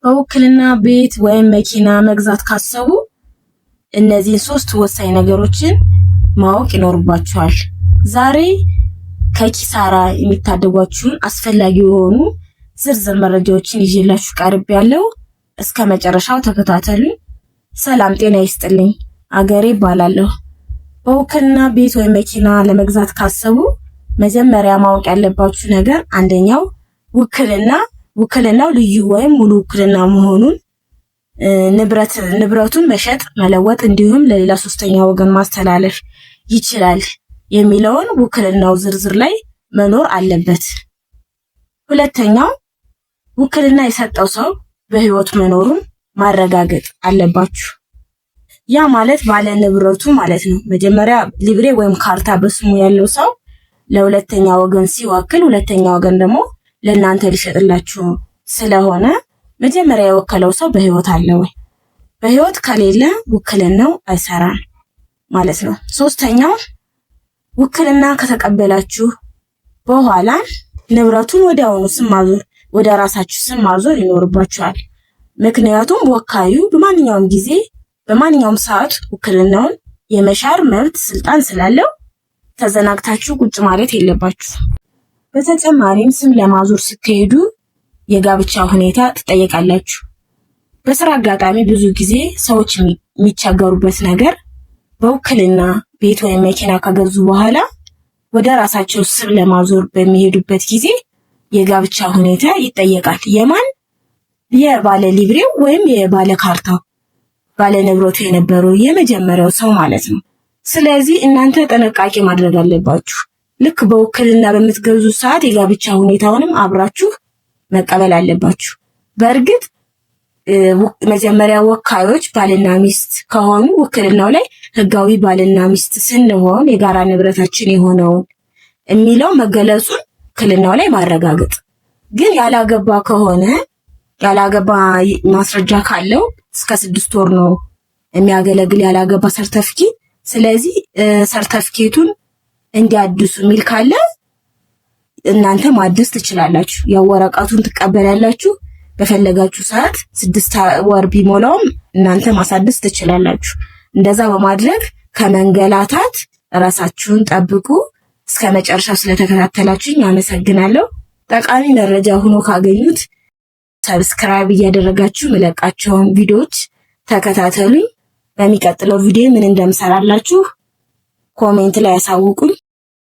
በውክልና ቤት ወይም መኪና መግዛት ካሰቡ እነዚህን 3 ወሳኝ ነገሮችን ማወቅ ይኖርባችኋል። ዛሬ ከኪሳራ የሚታደጓችሁን አስፈላጊ የሆኑ ዝርዝር መረጃዎችን ይዤላችሁ ቀርቤያለሁ። እስከ መጨረሻው ተከታተሉ። ሰላም ጤና ይስጥልኝ። አገሬ ይባላለሁ። በውክልና ቤት ወይም መኪና ለመግዛት ካሰቡ መጀመሪያ ማወቅ ያለባችሁ ነገር አንደኛው ውክልናው ልዩ ወይም ሙሉ ውክልና መሆኑን፣ ንብረቱን መሸጥ፣ መለወጥ እንዲሁም ለሌላ ሶስተኛ ወገን ማስተላለፍ ይችላል የሚለውን ውክልናው ዝርዝር ላይ መኖር አለበት። ሁለተኛው ውክልና የሰጠው ሰው በህይወት መኖሩን ማረጋገጥ አለባችሁ። ያ ማለት ባለ ንብረቱ ማለት ነው። መጀመሪያ ሊብሬ ወይም ካርታ በስሙ ያለው ሰው ለሁለተኛ ወገን ሲወክል፣ ሁለተኛ ወገን ደግሞ ለእናንተ ሊሸጥላችሁ ስለሆነ መጀመሪያ የወከለው ሰው በህይወት አለ ወይ? በህይወት ከሌለ ውክልናው አይሰራም ማለት ነው። ሶስተኛው ውክልና ከተቀበላችሁ በኋላ ንብረቱን ወዲያውኑ ስም ማዞር፣ ወደ ራሳችሁ ስም ማዞር ይኖርባችኋል። ምክንያቱም ወካዩ በማንኛውም ጊዜ በማንኛውም ሰዓት ውክልናውን የመሻር መብት ስልጣን ስላለው ተዘናግታችሁ ቁጭ ማለት የለባችሁ። በተጨማሪም ስም ለማዞር ስትሄዱ የጋብቻ ሁኔታ ትጠየቃላችሁ። በስራ አጋጣሚ ብዙ ጊዜ ሰዎች የሚቸገሩበት ነገር በውክልና ቤት ወይም መኪና ከገዙ በኋላ ወደ ራሳቸው ስም ለማዞር በሚሄዱበት ጊዜ የጋብቻ ሁኔታ ይጠየቃል። የማን? የባለ ሊብሬው ወይም የባለ ካርታው ባለ ንብረቱ የነበረው የመጀመሪያው ሰው ማለት ነው። ስለዚህ እናንተ ጥንቃቄ ማድረግ አለባችሁ። ልክ በውክልና በምትገዙ ሰዓት የጋብቻ ሁኔታውንም አብራችሁ መቀበል አለባችሁ። በእርግጥ መጀመሪያ ወካዮች ባልና ሚስት ከሆኑ ውክልናው ላይ ህጋዊ ባልና ሚስት ስንሆን የጋራ ንብረታችን የሆነውን የሚለው መገለጹን ውክልናው ላይ ማረጋገጥ። ግን ያላገባ ከሆነ ያላገባ ማስረጃ ካለው እስከ 6 ወር ነው የሚያገለግል ያላገባ ሰርተፊኬት። ስለዚህ ሰርተፊኬቱን እንዲያድሱ የሚል ካለ እናንተ ማድረስ ትችላላችሁ። ያው ወረቀቱን ትቀበላላችሁ። በፈለጋችሁ ሰዓት 6 ወር ቢሞላውም እናንተ ማሳደስ ትችላላችሁ። እንደዛ በማድረግ ከመንገላታት ራሳችሁን ጠብቁ። እስከ መጨረሻው ስለተከታተላችሁኝ አመሰግናለሁ። ጠቃሚ መረጃ ሆኖ ካገኙት ሰብስክራይብ እያደረጋችሁ መለቃቸውን ቪዲዮዎች ተከታተሉኝ። በሚቀጥለው ቪዲዮ ምን እንደምሰራላችሁ ኮሜንት ላይ ያሳውቁኝ።